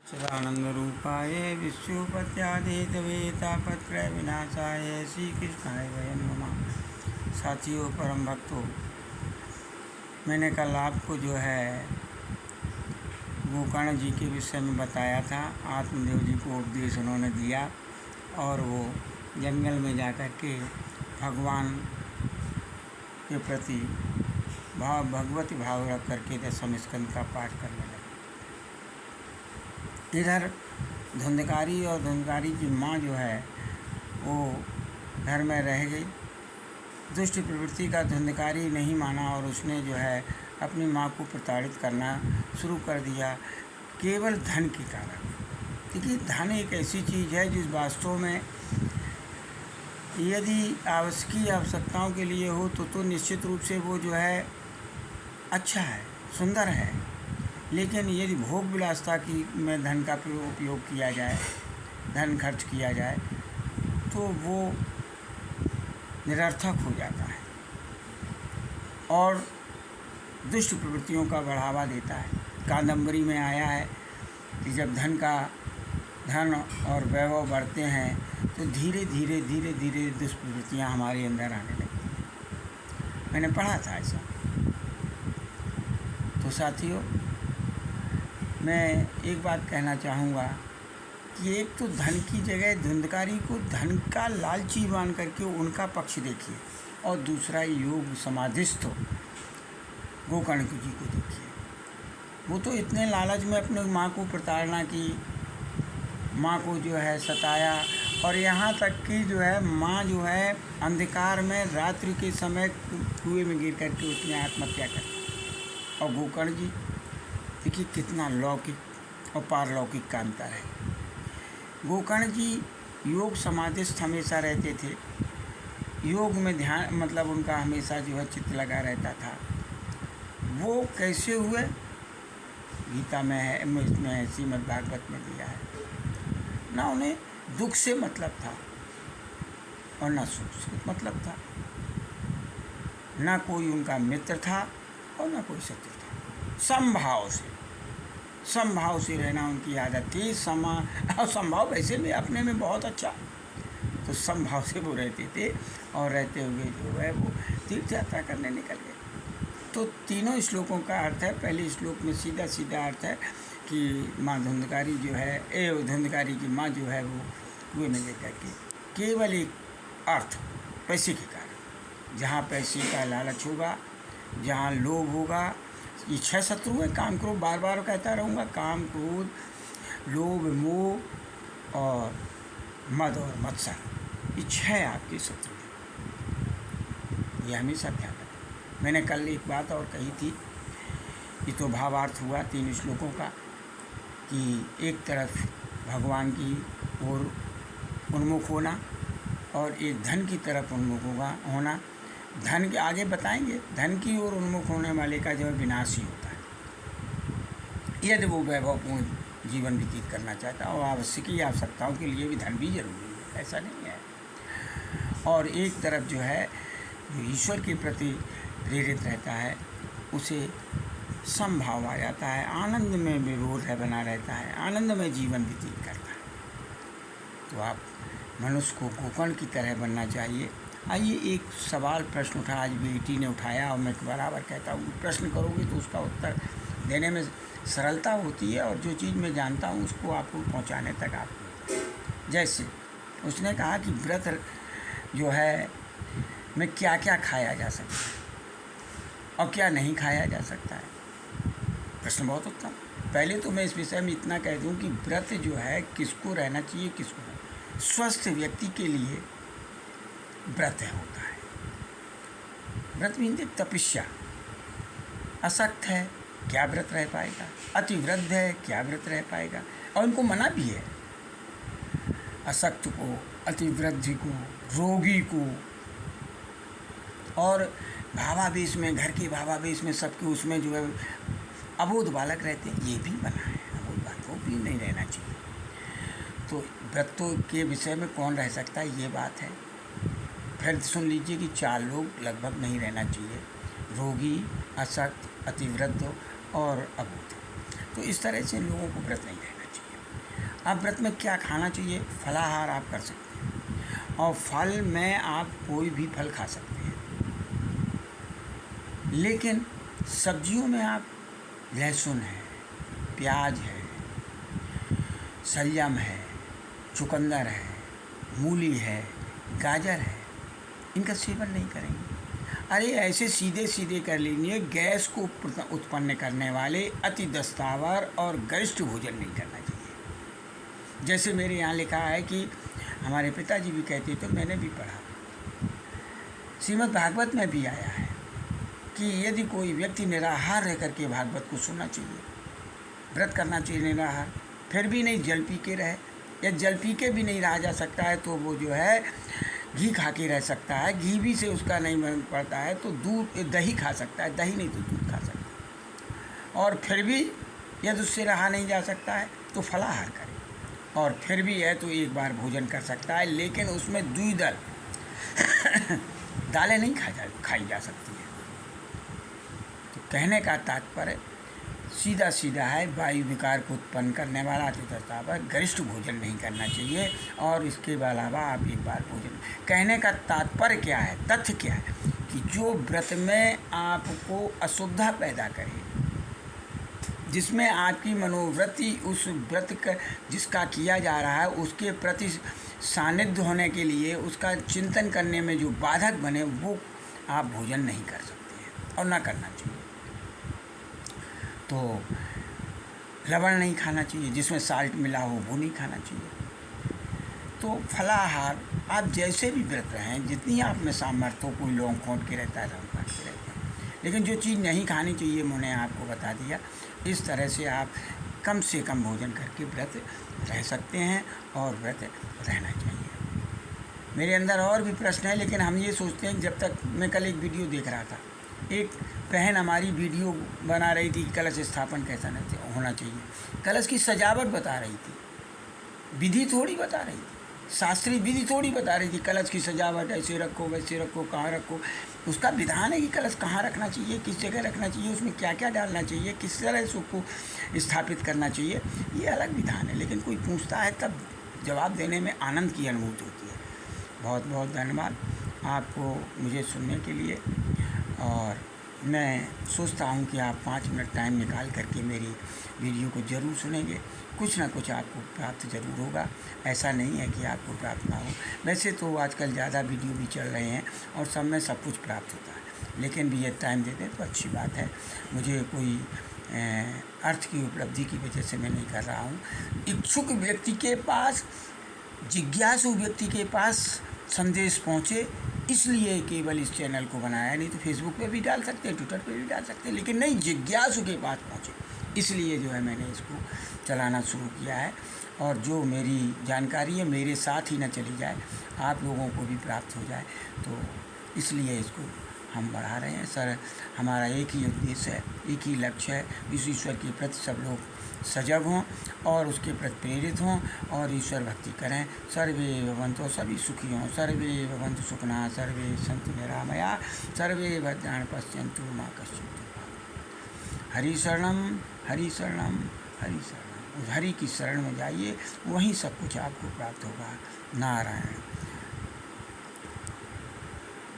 चिदानंदरूपाय विश्वोपत्यादिहेतवे तापत्रयविनाशाय श्रीकृष्णाय वयं नमः। साथियों, परम भक्तों, मैंने कल आपको जो है गोकर्ण जी के विषय में बताया था। आत्मदेव जी को उपदेश उन्होंने दिया और वो जंगल में जाकर के भगवान के प्रति भगवती भाव रख करके दशम स्कंद का पाठ करने लगे। इधर धुंधकारी और धुंधकारी की माँ जो है वो घर में रह गई। दुष्ट प्रवृत्ति का धुंधकारी नहीं माना और उसने जो है अपनी माँ को प्रताड़ित करना शुरू कर दिया, केवल धन के कारण। देखिए, धन एक ऐसी चीज़ है जिस वास्तव में यदि आवश्यकताओं के लिए हो तो निश्चित रूप से वो जो है अच्छा है, सुंदर है। लेकिन यदि भोग विलासता की में धन का उपयोग किया जाए, धन खर्च किया जाए, तो वो निरर्थक हो जाता है और दुष्ट प्रवृत्तियों का बढ़ावा देता है। कादंबरी में आया है कि जब धन और वैभव बढ़ते हैं तो धीरे धीरे दुष्प्रवृत्तियाँ हमारे अंदर आने लगती हैं। मैंने पढ़ा था ऐसा। तो साथियों, मैं एक बात कहना चाहूँगा कि एक तो धन की जगह धुंधकारी को धन का लालची मान करके उनका पक्ष देखिए, और दूसरा योग समाधिस्थ गोकर्ण जी को देखिए। वो तो इतने लालच में अपने माँ को प्रताड़ना की, माँ को जो है सताया, और यहाँ तक कि जो है माँ जो है अंधकार में रात्रि के समय कुएं में गिर करके उसने आत्महत्या कर। और गोकर्ण जी देखिए कितना लौकिक और पारलौकिक का अंतर है। गोकर्ण जी योग समाधिस्थ हमेशा रहते थे, योग में ध्यान मतलब उनका हमेशा जो है चित्त लगा रहता था। वो कैसे हुए, गीता में है, इसमें है, श्रीमद् भागवत में दिया है। ना उन्हें दुख से मतलब था और ना सुख से मतलब था, ना कोई उनका मित्र था और ना कोई शत्रु था। समभाव से रहना उनकी आदत थी। और समभाव वैसे भी अपने में बहुत अच्छा, तो समभाव से वो रहते थे और रहते हुए जो है वो तीर्थ यात्रा करने निकल गए। तो तीनों श्लोकों का अर्थ है। पहले श्लोक में सीधा अर्थ है कि माँ धुंधकारी जो है, धुंधकारी की माँ जो है वो कुएं में लेकर के, केवल एक अर्थ पैसे के कारण। जहाँ पैसे का लालच होगा, जहाँ लोभ होगा, ये 6 शत्रु हैं। काम क्रोध, बार बार कहता रहूँगा, काम क्रोध, लोभ, मोह और मद और मत्सर, ये 6 आपके शत्रु हैं। ये हमेशा ध्यान रखें। मैंने कल एक बात और कही थी, ये तो भावार्थ हुआ 3 श्लोकों का, कि एक तरफ भगवान की ओर उन्मुख होना और एक धन की तरफ उन्मुख होना। धन के आगे बताएंगे, धन की ओर उन्मुख होने वाले का जो है विनाश ही होता है, यदि वो वैभवपूर्ण जीवन व्यतीत करना चाहता है। और आवश्यकताओं के लिए भी धन भी जरूरी है, ऐसा नहीं है। और एक तरफ जो है जो ईश्वर के प्रति प्रेरित रहता है, उसे समभाव आ जाता है, आनंद में विभोर बना रहता है, आनंद में जीवन व्यतीत करता है। तो आप मनुष्य को गोकर्ण की तरह बनना चाहिए। आइए, एक सवाल प्रश्न उठा, आज बेटी ने उठाया, और मैं बराबर कहता हूँ प्रश्न करोगे तो उसका उत्तर देने में सरलता होती है, और जो चीज़ मैं जानता हूँ उसको आपको पहुँचाने तक आपको। जैसे उसने कहा कि व्रत जो है में क्या क्या खाया जा सकता है और क्या नहीं खाया जा सकता है। प्रश्न बहुत उत्तम। पहले तो मैं इस विषय में इतना कह दूं कि व्रत जो है किसको रहना चाहिए, किसको नहीं। स्वस्थ व्यक्ति के लिए व्रत होता है। व्रत मीन्स तपस्या। अशक्त है, क्या व्रत रह पाएगा? अतिवृद्ध है, क्या व्रत रह पाएगा? और इनको मना भी है, अशक्त को, अतिवृद्ध को, रोगी को, और भावावेश में, घर के भावावेश में, सबके उसमें जो है अबोध बालक रहते हैं, ये भी मना है। अबोध बालकों भी नहीं रहना चाहिए। तो व्रतों के विषय में कौन रह सकता है, ये बात है। फिर सुन लीजिए कि 4 लोग लगभग नहीं रहना चाहिए, रोगी, अशक्त, अतिवृद्ध और अबोध। तो इस तरह से लोगों को व्रत नहीं रहना चाहिए। अब व्रत में क्या खाना चाहिए? फलाहार आप कर सकते हैं, और फल में आप कोई भी फल खा सकते हैं, लेकिन सब्जियों में आप लहसुन है, प्याज है, शलजम है, चुकंदर है, मूली है, गाजर है, इनका सेवन नहीं करेंगे। अरे ऐसे सीधे सीधे कर लीजिए, गैस को उत्पन्न करने वाले अति दस्तावर और गरिष्ठ भोजन नहीं करना चाहिए। जैसे मेरे यहाँ लिखा है कि हमारे पिताजी भी कहते, तो मैंने भी पढ़ा, श्रीमद् भागवत में भी आया है कि यदि कोई व्यक्ति निराहार रह करके भागवत को सुनना चाहिए, व्रत करना चाहिए निराहार, फिर भी नहीं जल पी के रहे, या जल पी के भी नहीं रहा जा सकता है तो वो जो है घी खा के रह सकता है, घी भी से उसका नहीं मन पड़ता है तो दूध दही खा सकता है, दही नहीं तो दूध खा सकता है, और फिर भी यदि उससे रहा नहीं जा सकता है तो फलाहार करे, और फिर भी है तो एक बार भोजन कर सकता है, लेकिन उसमें द्विदल दालें नहीं खाई जा सकती है। तो कहने का तात्पर्य सीधा सीधा है, वायु विकार को उत्पन्न करने वाला अतिदस्तावर गरिष्ठ भोजन नहीं करना चाहिए, और इसके अलावा आप एक बार भोजन। कहने का तात्पर्य क्या है, तथ्य क्या है कि जो व्रत में आपको अशुद्धता पैदा करे, जिसमें आपकी मनोवृत्ति उस व्रत का जिसका किया जा रहा है उसके प्रति सानिध्य होने के लिए, उसका चिंतन करने में जो बाधक बने, वो आप भोजन नहीं कर सकते हैं और ना करना चाहिए। तो लवण नहीं खाना चाहिए, जिसमें साल्ट मिला हो वो नहीं खाना चाहिए। तो फलाहार आप जैसे भी व्रत रहें, जितनी आप में सामर्थ्य हो, कोई लौंग खोंट के रहता है, लौंग काट के रहता है, लेकिन जो चीज़ नहीं खानी चाहिए मैंने आपको बता दिया। इस तरह से आप कम से कम भोजन करके व्रत रह सकते हैं और व्रत रहना चाहिए। मेरे अंदर और भी प्रश्न है, लेकिन हम ये सोचते हैं, जब तक मैं कल एक वीडियो देख रहा था, एक बहन हमारी वीडियो बना रही थी, कलश स्थापन कैसा नहीं होना चाहिए, कलश की सजावट बता रही थी, विधि थोड़ी बता रही थी, शास्त्रीय विधि थोड़ी बता रही थी। कलश की सजावट ऐसे रखो, वैसे रखो, कहाँ रखो, उसका विधान है कि कलश कहाँ रखना चाहिए, किस जगह रखना चाहिए, उसमें क्या क्या डालना चाहिए, किस तरह से उसको स्थापित करना चाहिए, ये अलग विधान है। लेकिन कोई पूछता है तब जवाब देने में आनंद की अनुभूति होती है। बहुत बहुत धन्यवाद आपको मुझे सुनने के लिए, और मैं सोचता हूँ कि आप 5 मिनट टाइम निकाल करके मेरी वीडियो को ज़रूर सुनेंगे, कुछ ना कुछ आपको प्राप्त ज़रूर होगा। ऐसा नहीं है कि आपको प्राप्त ना हो। वैसे तो आजकल ज़्यादा वीडियो भी चल रहे हैं और सब में सब कुछ प्राप्त होता है, लेकिन भी ये टाइम दे दें तो अच्छी बात है। मुझे कोई अर्थ की उपलब्धि की वजह से मैं नहीं कर रहा हूँ। इच्छुक व्यक्ति के पास, जिज्ञासु व्यक्ति के पास संदेश पहुँचे, इसलिए केवल इस चैनल को बनाया। नहीं तो फेसबुक पे भी डाल सकते हैं, ट्विटर पे भी डाल सकते हैं, लेकिन नहीं, जिज्ञासु के पास पहुँचे, इसलिए जो है मैंने इसको चलाना शुरू किया है। और जो मेरी जानकारी है मेरे साथ ही न चली जाए, आप लोगों को भी प्राप्त हो जाए, तो इसलिए इसको हम बढ़ा रहे हैं। सर, हमारा एक ही उद्देश्य है, एक ही लक्ष्य है, इस ईश्वर के प्रति सब लोग सजग हों और उसके प्रति प्रेरित हों और ईश्वर भक्ति करें। सर्वे भवन्तु, सभी सुखी हों, सर्वे भवन्तु सुखिनः, सर्वे सन्तु निरामया, सर्वे भद्राणि पश्यन्तु मा कश्चित् दुःखभाग्। हरि शरणम, हरि शरणम, हरि शरणम। हरि की शरण में जाइए, वहीं सब कुछ आपको प्राप्त होगा। नारायण।